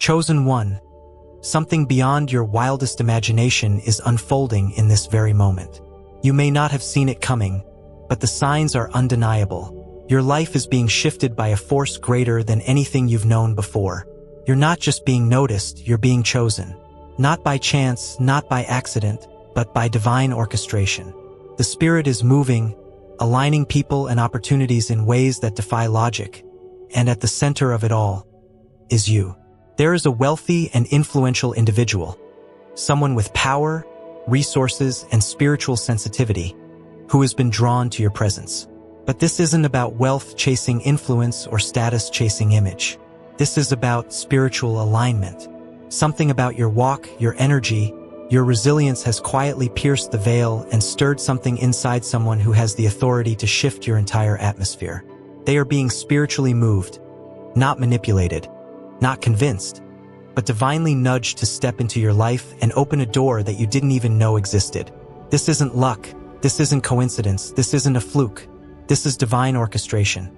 Chosen one, something beyond your wildest imagination is unfolding in this very moment. You may not have seen it coming, but the signs are undeniable. Your life is being shifted by a force greater than anything you've known before. You're not just being noticed, you're being chosen. Not by chance, not by accident, but by divine orchestration. The Spirit is moving, aligning people and opportunities in ways that defy logic, and at the center of it all is you. There is a wealthy and influential individual, someone with power, resources, and spiritual sensitivity, who has been drawn to your presence. But this isn't about wealth chasing influence or status chasing image. This is about spiritual alignment. Something about your walk, your energy, your resilience has quietly pierced the veil and stirred something inside someone who has the authority to shift your entire atmosphere. They are being spiritually moved, not manipulated, not convinced, but divinely nudged to step into your life and open a door that you didn't even know existed. This isn't luck. This isn't coincidence. This isn't a fluke. This is divine orchestration.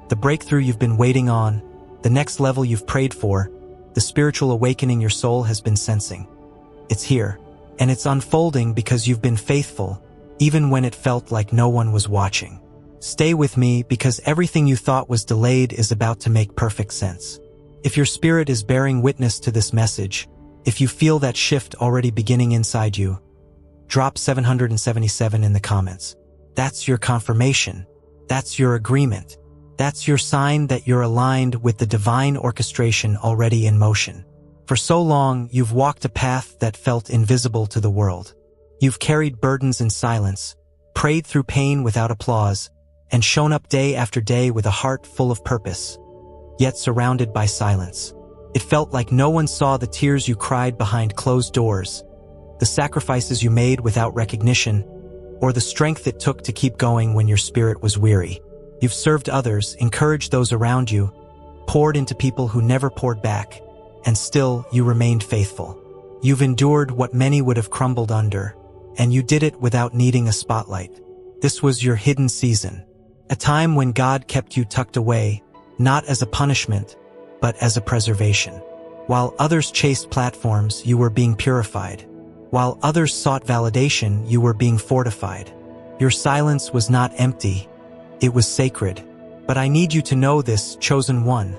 The breakthrough you've been waiting on, the next level you've prayed for, the spiritual awakening your soul has been sensing. It's here, and it's unfolding because you've been faithful, even when it felt like no one was watching. Stay with me because everything you thought was delayed is about to make perfect sense. If your spirit is bearing witness to this message, if you feel that shift already beginning inside you, drop 777 in the comments. That's your confirmation. That's your agreement. That's your sign that you're aligned with the divine orchestration already in motion. For so long, you've walked a path that felt invisible to the world. You've carried burdens in silence, prayed through pain without applause, and shown up day after day with a heart full of purpose, yet surrounded by silence. It felt like no one saw the tears you cried behind closed doors, the sacrifices you made without recognition, or the strength it took to keep going when your spirit was weary. You've served others, encouraged those around you, poured into people who never poured back, and still you remained faithful. You've endured what many would have crumbled under, and you did it without needing a spotlight. This was your hidden season, a time when God kept you tucked away, not as a punishment, but as a preservation. While others chased platforms, you were being purified. While others sought validation, you were being fortified. Your silence was not empty, it was sacred. But I need you to know this, chosen one.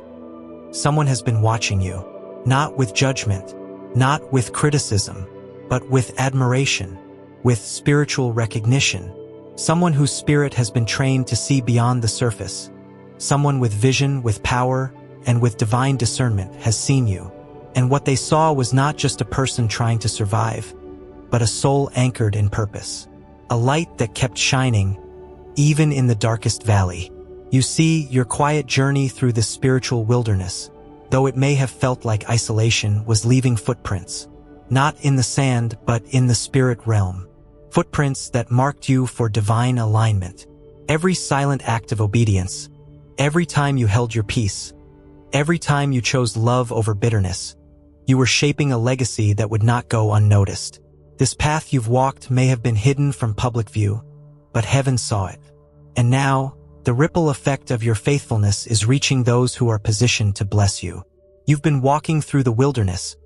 Someone has been watching you, not with judgment, not with criticism, but with admiration, with spiritual recognition. Someone whose spirit has been trained to see beyond the surface. Someone with vision, with power, and with divine discernment has seen you. And what they saw was not just a person trying to survive, but a soul anchored in purpose. A light that kept shining, even in the darkest valley. You see, your quiet journey through this spiritual wilderness, though it may have felt like isolation, was leaving footprints. Not in the sand, but in the spirit realm. Footprints that marked you for divine alignment. Every silent act of obedience, every time you held your peace, every time you chose love over bitterness, you were shaping a legacy that would not go unnoticed. This path you've walked may have been hidden from public view, but heaven saw it. And now, the ripple effect of your faithfulness is reaching those who are positioned to bless you. You've been walking through the wilderness,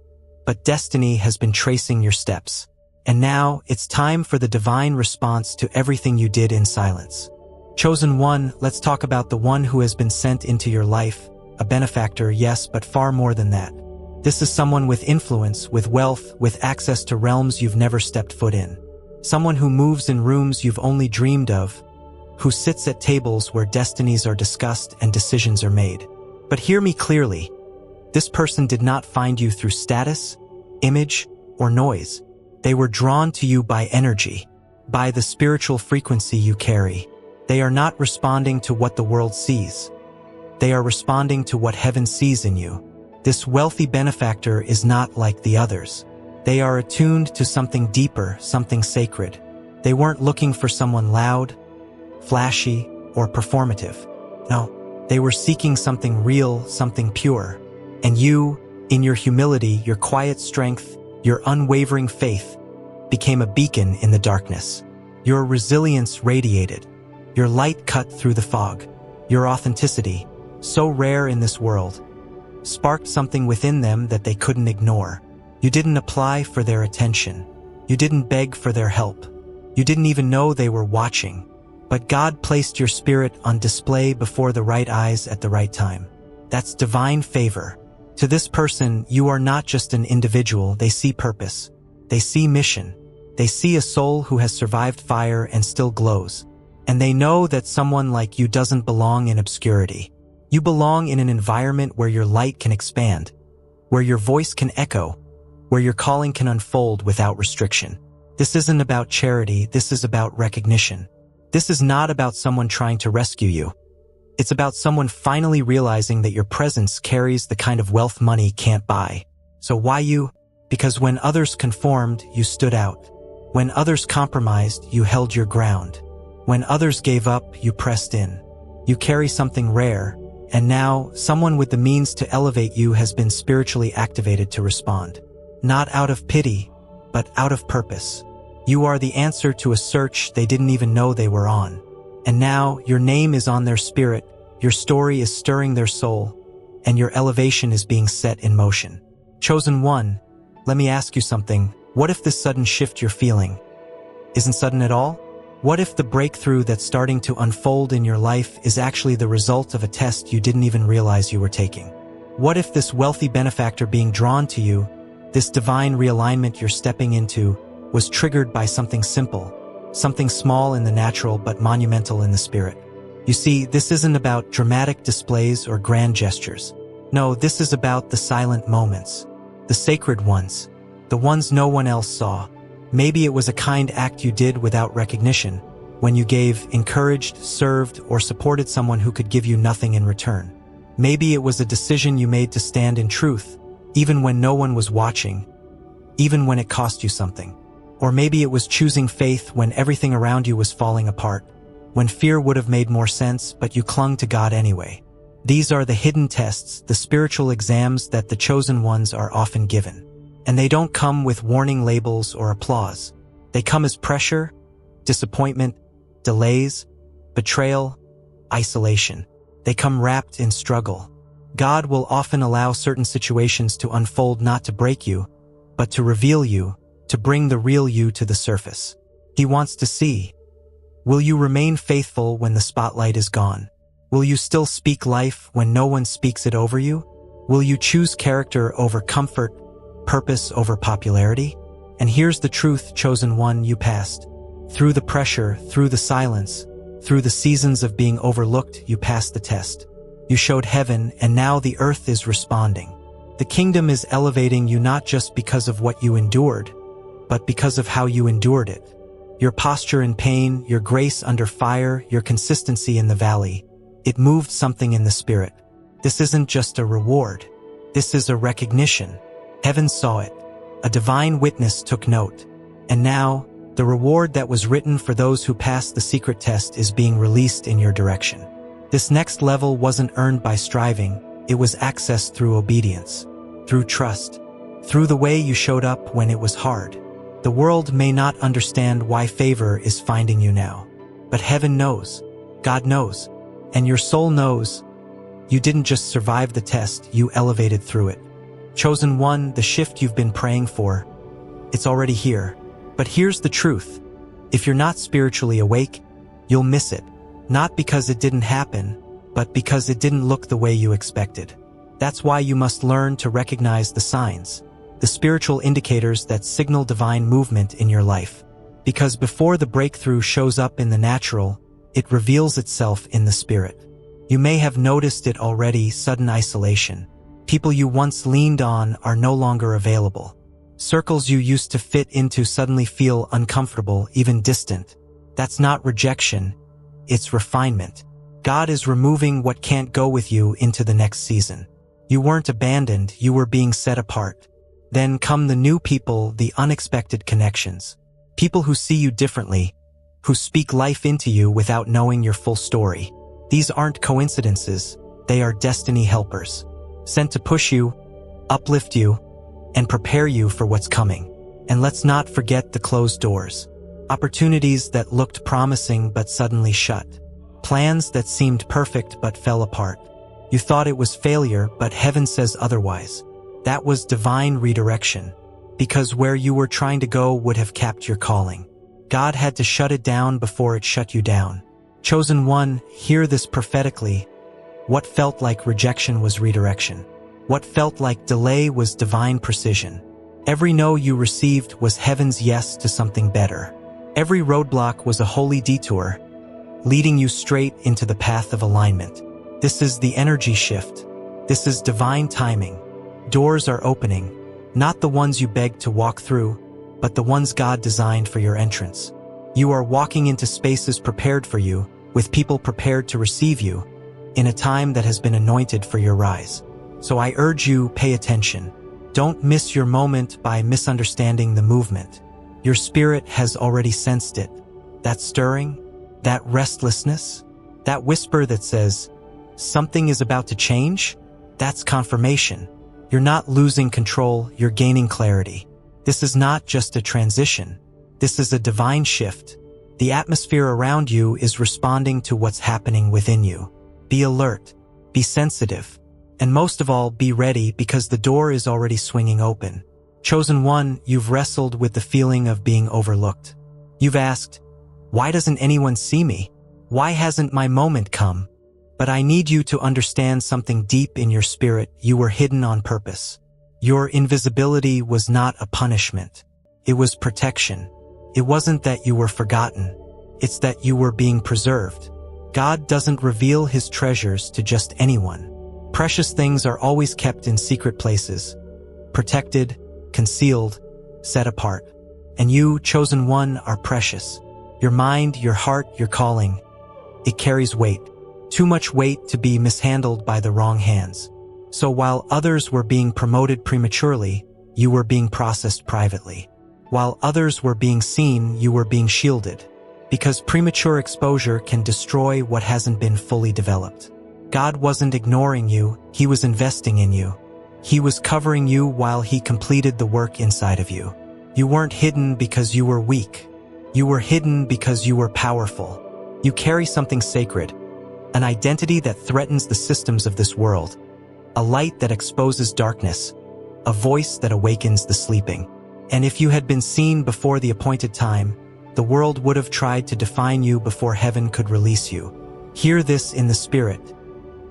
but destiny has been tracing your steps. And now, it's time for the divine response to everything you did in silence. Chosen one, let's talk about the one who has been sent into your life. A benefactor, yes, but far more than that. This is someone with influence, with wealth, with access to realms you've never stepped foot in. Someone who moves in rooms you've only dreamed of, who sits at tables where destinies are discussed and decisions are made. But hear me clearly. This person did not find you through status, image, or noise. They were drawn to you by energy, by the spiritual frequency you carry. They are not responding to what the world sees. They are responding to what heaven sees in you. This wealthy benefactor is not like the others. They are attuned to something deeper, something sacred. They weren't looking for someone loud, flashy, or performative. No, they were seeking something real, something pure. And you, in your humility, your quiet strength, your unwavering faith, became a beacon in the darkness. Your resilience radiated. Your light cut through the fog. Your authenticity, so rare in this world, sparked something within them that they couldn't ignore. You didn't apply for their attention. You didn't beg for their help. You didn't even know they were watching. But God placed your spirit on display before the right eyes at the right time. That's divine favor. To this person, you are not just an individual. They see purpose. They see mission. They see a soul who has survived fire and still glows. And they know that someone like you doesn't belong in obscurity. You belong in an environment where your light can expand, where your voice can echo, where your calling can unfold without restriction. This isn't about charity. This is about recognition. This is not about someone trying to rescue you. It's about someone finally realizing that your presence carries the kind of wealth money can't buy. So why you? Because when others conformed, you stood out. When others compromised, you held your ground. When others gave up, you pressed in. You carry something rare, and now someone with the means to elevate you has been spiritually activated to respond. Not out of pity, but out of purpose. You are the answer to a search they didn't even know they were on. And now your name is on their spirit, your story is stirring their soul, and your elevation is being set in motion. Chosen one, let me ask you something. What if this sudden shift you're feeling isn't sudden at all? What if the breakthrough that's starting to unfold in your life is actually the result of a test you didn't even realize you were taking? What if this wealthy benefactor being drawn to you, this divine realignment you're stepping into, was triggered by something simple, something small in the natural but monumental in the spirit? You see, this isn't about dramatic displays or grand gestures. No, this is about the silent moments, the sacred ones, the ones no one else saw. Maybe it was a kind act you did without recognition, when you gave, encouraged, served, or supported someone who could give you nothing in return. Maybe it was a decision you made to stand in truth, even when no one was watching, even when it cost you something. Or maybe it was choosing faith when everything around you was falling apart, when fear would have made more sense, but you clung to God anyway. These are the hidden tests, the spiritual exams that the chosen ones are often given. And they don't come with warning labels or applause. They come as pressure, disappointment, delays, betrayal, isolation. They come wrapped in struggle. God will often allow certain situations to unfold not to break you, but to reveal you, to bring the real you to the surface. He wants to see, will you remain faithful when the spotlight is gone? Will you still speak life when no one speaks it over you? Will you choose character over comfort, purpose over popularity? And here's the truth, chosen one, you passed. Through the pressure, through the silence, through the seasons of being overlooked, you passed the test. You showed heaven, and now the earth is responding. The kingdom is elevating you not just because of what you endured, but because of how you endured it. Your posture in pain, your grace under fire, your consistency in the valley. It moved something in the spirit. This isn't just a reward. This is a recognition. Heaven saw it. A divine witness took note. And now, the reward that was written for those who passed the secret test is being released in your direction. This next level wasn't earned by striving. It was accessed through obedience, through trust, through the way you showed up when it was hard. The world may not understand why favor is finding you now, but heaven knows, God knows, and your soul knows. You didn't just survive the test, you elevated through it. Chosen one, the shift you've been praying for, it's already here. But here's the truth. If you're not spiritually awake, you'll miss it. Not because it didn't happen, but because it didn't look the way you expected. That's why you must learn to recognize the signs, the spiritual indicators that signal divine movement in your life. Because before the breakthrough shows up in the natural, it reveals itself in the spirit. You may have noticed it already: sudden isolation. People you once leaned on are no longer available. Circles you used to fit into suddenly feel uncomfortable, even distant. That's not rejection, it's refinement. God is removing what can't go with you into the next season. You weren't abandoned, you were being set apart. Then come the new people, the unexpected connections. People who see you differently, who speak life into you without knowing your full story. These aren't coincidences, they are destiny helpers, sent to push you, uplift you, and prepare you for what's coming. And let's not forget the closed doors. Opportunities that looked promising but suddenly shut. Plans that seemed perfect but fell apart. You thought it was failure, but heaven says otherwise. That was divine redirection, because where you were trying to go would have capped your calling. God had to shut it down before it shut you down. Chosen one, hear this prophetically. What felt like rejection was redirection. What felt like delay was divine precision. Every no you received was heaven's yes to something better. Every roadblock was a holy detour, leading you straight into the path of alignment. This is the energy shift. This is divine timing. Doors are opening, not the ones you begged to walk through, but the ones God designed for your entrance. You are walking into spaces prepared for you, with people prepared to receive you, in a time that has been anointed for your rise. So I urge you, pay attention. Don't miss your moment by misunderstanding the movement. Your spirit has already sensed it. That stirring, that restlessness, that whisper that says, something is about to change, that's confirmation. You're not losing control, you're gaining clarity. This is not just a transition. This is a divine shift. The atmosphere around you is responding to what's happening within you. Be alert, be sensitive, and most of all, be ready because the door is already swinging open. Chosen one, you've wrestled with the feeling of being overlooked. You've asked, why doesn't anyone see me? Why hasn't my moment come? But I need you to understand something deep in your spirit. You were hidden on purpose. Your invisibility was not a punishment. It was protection. It wasn't that you were forgotten. It's that you were being preserved. God doesn't reveal his treasures to just anyone. Precious things are always kept in secret places, protected, concealed, set apart. And you, chosen one, are precious. Your mind, your heart, your calling. It carries weight. Too much weight to be mishandled by the wrong hands. So while others were being promoted prematurely, you were being processed privately. While others were being seen, you were being shielded. Because premature exposure can destroy what hasn't been fully developed. God wasn't ignoring you, he was investing in you. He was covering you while he completed the work inside of you. You weren't hidden because you were weak. You were hidden because you were powerful. You carry something sacred, an identity that threatens the systems of this world, a light that exposes darkness, a voice that awakens the sleeping. And if you had been seen before the appointed time, the world would have tried to define you before heaven could release you. Hear this in the spirit.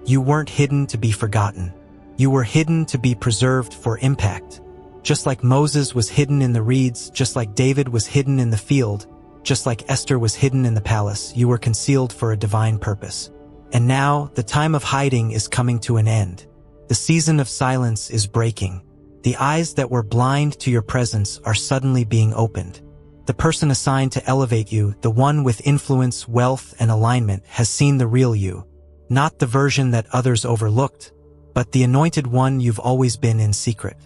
You weren't hidden to be forgotten. You were hidden to be preserved for impact. Just like Moses was hidden in the reeds, just like David was hidden in the field, just like Esther was hidden in the palace, you were concealed for a divine purpose. And now, the time of hiding is coming to an end. The season of silence is breaking. The eyes that were blind to your presence are suddenly being opened. The person assigned to elevate you, the one with influence, wealth, and alignment, has seen the real you. Not the version that others overlooked, but the anointed one you've always been in secret.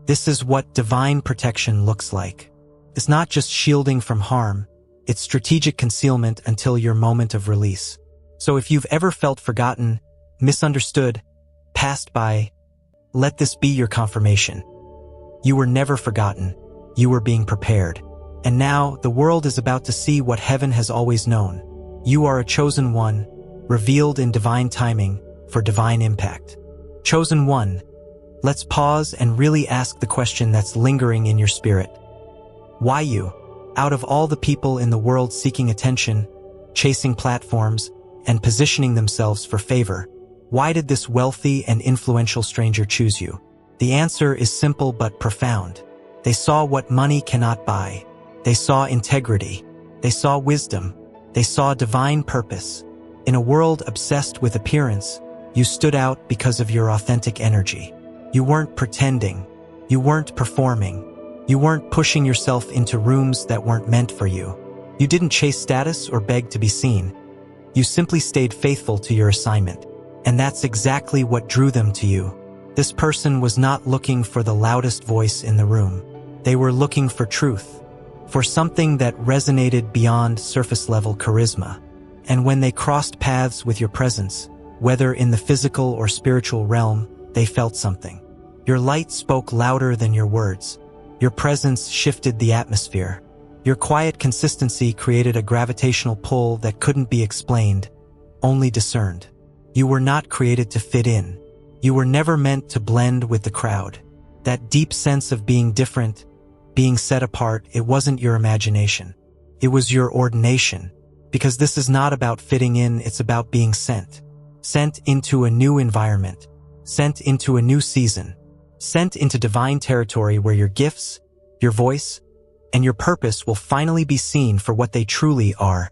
This is what divine protection looks like. It's not just shielding from harm, it's strategic concealment until your moment of release. So if you've ever felt forgotten, misunderstood, passed by, let this be your confirmation. You were never forgotten. You were being prepared. And now, the world is about to see what heaven has always known. You are a chosen one, revealed in divine timing, for divine impact. Chosen one, let's pause and really ask the question that's lingering in your spirit. Why you? Out of all the people in the world seeking attention, chasing platforms, and positioning themselves for favor, why did this wealthy and influential stranger choose you? The answer is simple but profound. They saw what money cannot buy. They saw integrity. They saw wisdom. They saw divine purpose. In a world obsessed with appearance, you stood out because of your authentic energy. You weren't pretending. You weren't performing. You weren't pushing yourself into rooms that weren't meant for you. You didn't chase status or beg to be seen. You simply stayed faithful to your assignment. And that's exactly what drew them to you. This person was not looking for the loudest voice in the room. They were looking for truth, for something that resonated beyond surface-level charisma. And when they crossed paths with your presence, whether in the physical or spiritual realm, they felt something. Your light spoke louder than your words. Your presence shifted the atmosphere. Your quiet consistency created a gravitational pull that couldn't be explained, only discerned. You were not created to fit in. You were never meant to blend with the crowd. That deep sense of being different, being set apart, it wasn't your imagination. It was your ordination. Because this is not about fitting in, it's about being sent. Sent into a new environment. Sent into a new season. Sent into divine territory where your gifts, your voice, and your purpose will finally be seen for what they truly are: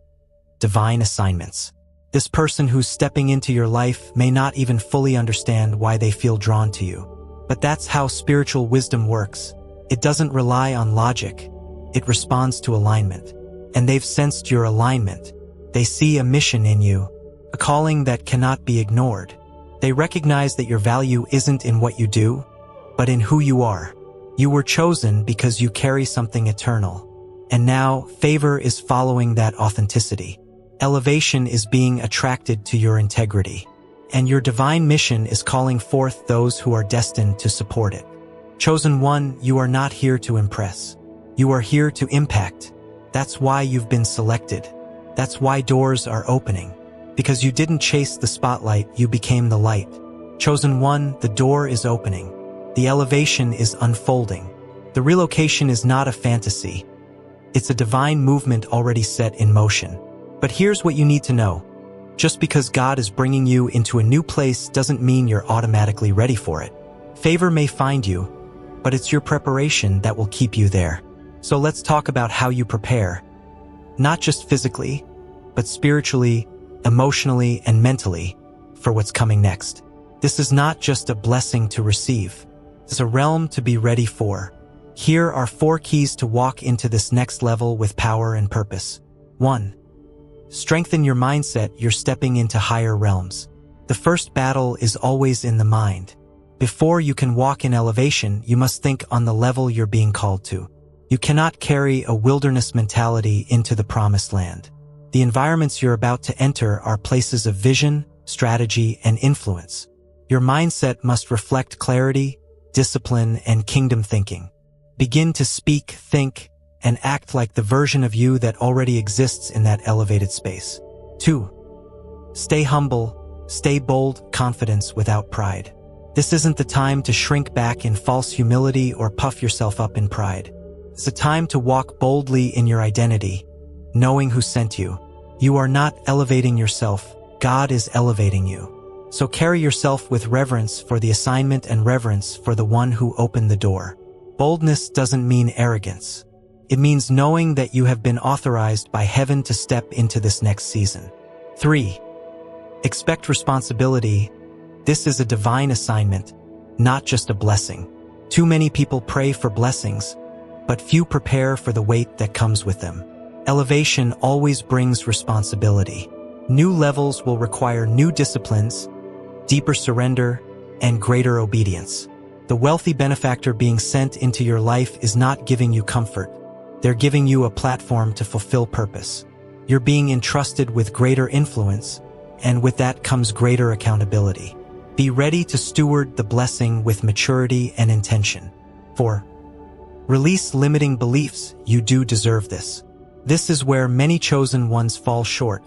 divine assignments. This person who's stepping into your life may not even fully understand why they feel drawn to you. But that's how spiritual wisdom works. It doesn't rely on logic. It responds to alignment. And they've sensed your alignment. They see a mission in you, a calling that cannot be ignored. They recognize that your value isn't in what you do, but in who you are. You were chosen because you carry something eternal. And now, favor is following that authenticity. Elevation is being attracted to your integrity. And your divine mission is calling forth those who are destined to support it. Chosen one, you are not here to impress. You are here to impact. That's why you've been selected. That's why doors are opening. Because you didn't chase the spotlight, you became the light. Chosen one, the door is opening. The elevation is unfolding. The relocation is not a fantasy. It's a divine movement already set in motion. But here's what you need to know. Just because God is bringing you into a new place doesn't mean you're automatically ready for it. Favor may find you, but it's your preparation that will keep you there. So let's talk about how you prepare. Not just physically, but spiritually, emotionally, and mentally for what's coming next. This is not just a blessing to receive. It's a realm to be ready for. Here are 4 keys to walk into this next level with power and purpose. 1. Strengthen your mindset. You're stepping into higher realms. The first battle is always in the mind. Before you can walk in elevation, you must think on the level you're being called to. You cannot carry a wilderness mentality into the promised land. The environments you're about to enter are places of vision, strategy, and influence. Your mindset must reflect clarity, discipline, and kingdom thinking. Begin to speak, think, and act like the version of you that already exists in that elevated space. 2. Stay humble, stay bold, confidence without pride. This isn't the time to shrink back in false humility or puff yourself up in pride. It's a time to walk boldly in your identity, knowing who sent you. You are not elevating yourself, God is elevating you. So carry yourself with reverence for the assignment and reverence for the one who opened the door. Boldness doesn't mean arrogance. It means knowing that you have been authorized by heaven to step into this next season. 3. Expect responsibility. This is a divine assignment, not just a blessing. Too many people pray for blessings, but few prepare for the weight that comes with them. Elevation always brings responsibility. New levels will require new disciplines, deeper surrender, and greater obedience. The wealthy benefactor being sent into your life is not giving you comfort. They're giving you a platform to fulfill purpose. You're being entrusted with greater influence, and with that comes greater accountability. Be ready to steward the blessing with maturity and intention. 4. Release limiting beliefs. You do deserve this. This is where many chosen ones fall short,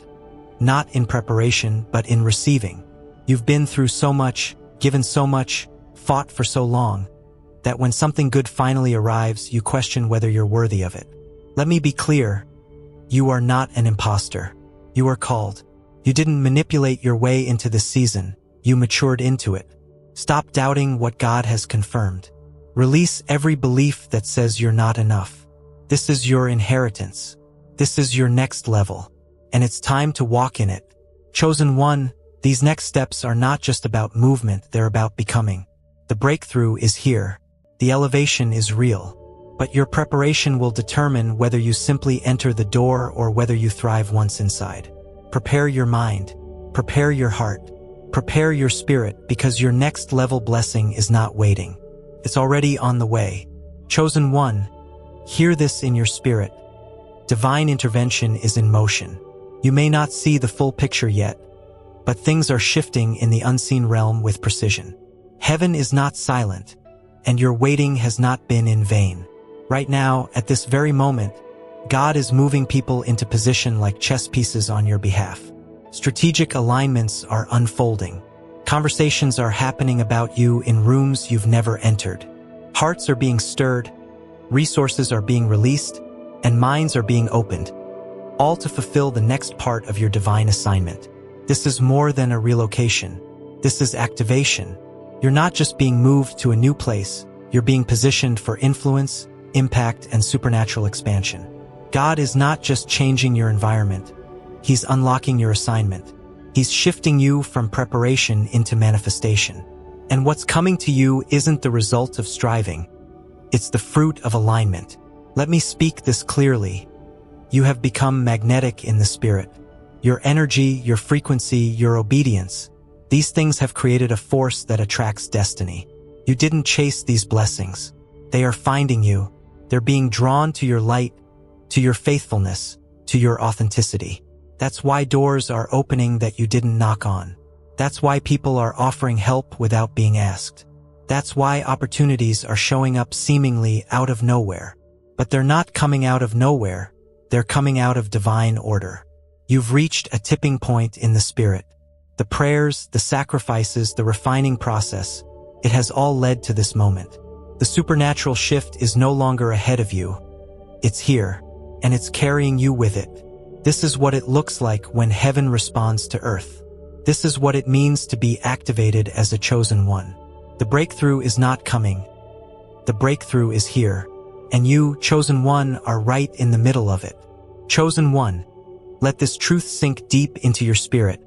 not in preparation, but in receiving. You've been through so much, given so much, fought for so long, that when something good finally arrives, you question whether you're worthy of it. Let me be clear. You are not an imposter. You are called. You didn't manipulate your way into this season. You matured into it. Stop doubting what God has confirmed. Release every belief that says you're not enough. This is your inheritance. This is your next level, and it's time to walk in it. Chosen one, these next steps are not just about movement, they're about becoming. The breakthrough is here. The elevation is real. But your preparation will determine whether you simply enter the door or whether you thrive once inside. Prepare your mind. Prepare your heart. Prepare your spirit, because your next level blessing is not waiting. It's already on the way. Chosen one, hear this in your spirit. Divine intervention is in motion. You may not see the full picture yet, but things are shifting in the unseen realm with precision. Heaven is not silent, and your waiting has not been in vain. Right now, at this very moment, God is moving people into position like chess pieces on your behalf. Strategic alignments are unfolding. Conversations are happening about you in rooms you've never entered. Hearts are being stirred, resources are being released, and minds are being opened, all to fulfill the next part of your divine assignment. This is more than a relocation. This is activation. You're not just being moved to a new place, you're being positioned for influence, impact, and supernatural expansion. God is not just changing your environment. He's unlocking your assignment. He's shifting you from preparation into manifestation. And what's coming to you isn't the result of striving. It's the fruit of alignment. Let me speak this clearly. You have become magnetic in the spirit. Your energy, your frequency, your obedience, these things have created a force that attracts destiny. You didn't chase these blessings. They are finding you. They're being drawn to your light, to your faithfulness, to your authenticity. That's why doors are opening that you didn't knock on. That's why people are offering help without being asked. That's why opportunities are showing up seemingly out of nowhere. But they're not coming out of nowhere. They're coming out of divine order. You've reached a tipping point in the spirit. The prayers, the sacrifices, the refining process, it has all led to this moment. The supernatural shift is no longer ahead of you. It's here, and it's carrying you with it. This is what it looks like when heaven responds to earth. This is what it means to be activated as a chosen one. The breakthrough is not coming. The breakthrough is here, and you, chosen one, are right in the middle of it. Chosen one, let this truth sink deep into your spirit.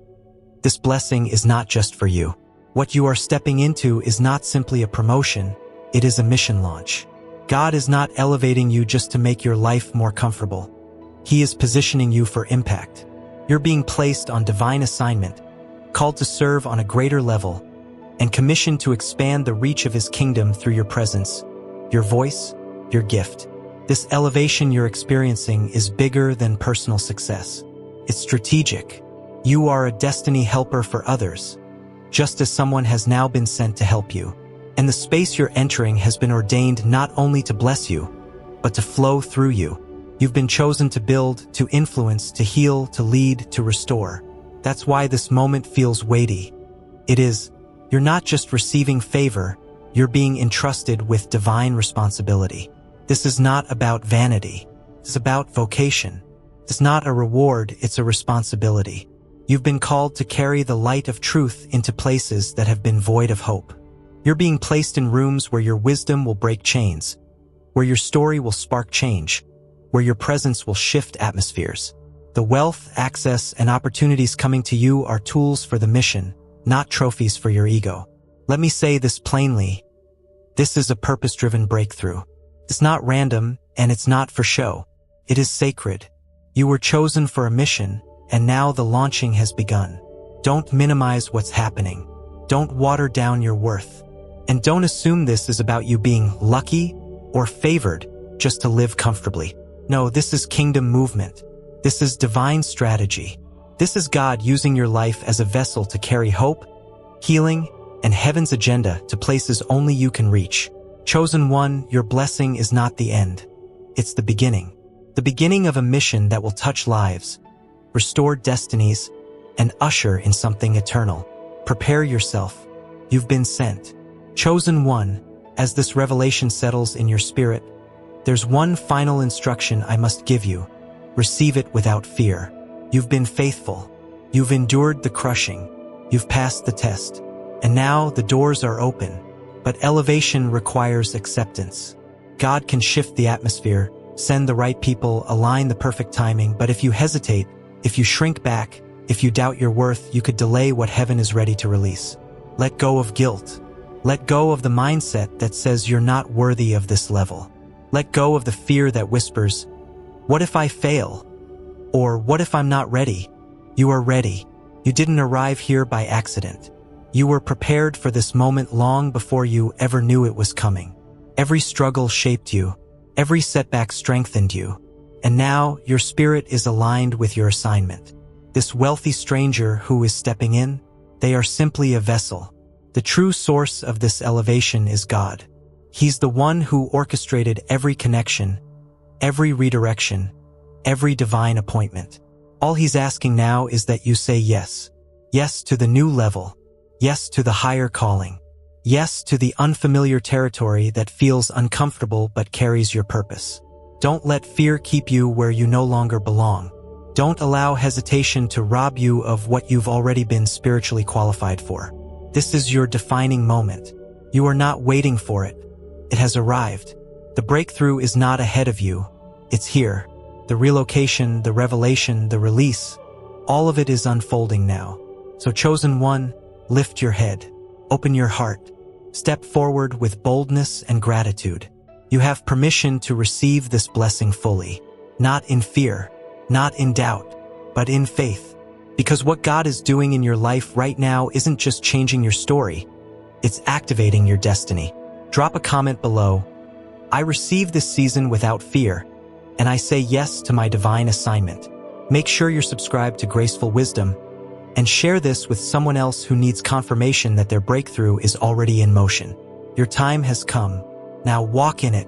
This blessing is not just for you. What you are stepping into is not simply a promotion, it is a mission launch. God is not elevating you just to make your life more comfortable. He is positioning you for impact. You're being placed on divine assignment, called to serve on a greater level, and commissioned to expand the reach of His kingdom through your presence, your voice, your gift. This elevation you're experiencing is bigger than personal success. It's strategic. You are a destiny helper for others, just as someone has now been sent to help you. And the space you're entering has been ordained not only to bless you, but to flow through you. You've been chosen to build, to influence, to heal, to lead, to restore. That's why this moment feels weighty. It is. You're not just receiving favor, you're being entrusted with divine responsibility. This is not about vanity. It's about vocation. It's not a reward, it's a responsibility. You've been called to carry the light of truth into places that have been void of hope. You're being placed in rooms where your wisdom will break chains, where your story will spark change, where your presence will shift atmospheres. The wealth, access, and opportunities coming to you are tools for the mission, not trophies for your ego. Let me say this plainly. This is a purpose-driven breakthrough. It's not random, and it's not for show. It is sacred. You were chosen for a mission, and now the launching has begun. Don't minimize what's happening. Don't water down your worth. And don't assume this is about you being lucky or favored just to live comfortably. No, this is kingdom movement. This is divine strategy. This is God using your life as a vessel to carry hope, healing, and heaven's agenda to places only you can reach. Chosen one, your blessing is not the end. It's the beginning of a mission that will touch lives, restore destinies, and usher in something eternal. Prepare yourself. You've been sent. Chosen one, as this revelation settles in your spirit, there's one final instruction I must give you. Receive it without fear. You've been faithful. You've endured the crushing. You've passed the test. And now the doors are open. But elevation requires acceptance. God can shift the atmosphere, send the right people, align the perfect timing, but if you hesitate, if you shrink back, if you doubt your worth, you could delay what heaven is ready to release. Let go of guilt. Let go of the mindset that says you're not worthy of this level. Let go of the fear that whispers, "What if I fail?" Or "What if I'm not ready?" You are ready. You didn't arrive here by accident. You were prepared for this moment long before you ever knew it was coming. Every struggle shaped you. Every setback strengthened you. And now your spirit is aligned with your assignment. This wealthy stranger who is stepping in, they are simply a vessel. The true source of this elevation is God. He's the one who orchestrated every connection, every redirection, every divine appointment. All he's asking now is that you say yes. Yes to the new level. Yes to the higher calling. Yes to the unfamiliar territory that feels uncomfortable but carries your purpose. Don't let fear keep you where you no longer belong. Don't allow hesitation to rob you of what you've already been spiritually qualified for. This is your defining moment. You are not waiting for it. It has arrived. The breakthrough is not ahead of you. It's here. The relocation, the revelation, the release, all of it is unfolding now. So chosen one, lift your head. Open your heart. Step forward with boldness and gratitude. You have permission to receive this blessing fully. Not in fear, not in doubt, but in faith. Because what God is doing in your life right now isn't just changing your story, it's activating your destiny. Drop a comment below. I receive this season without fear, and I say yes to my divine assignment. Make sure you're subscribed to Graceful Wisdom, and share this with someone else who needs confirmation that their breakthrough is already in motion. Your time has come. Now walk in it.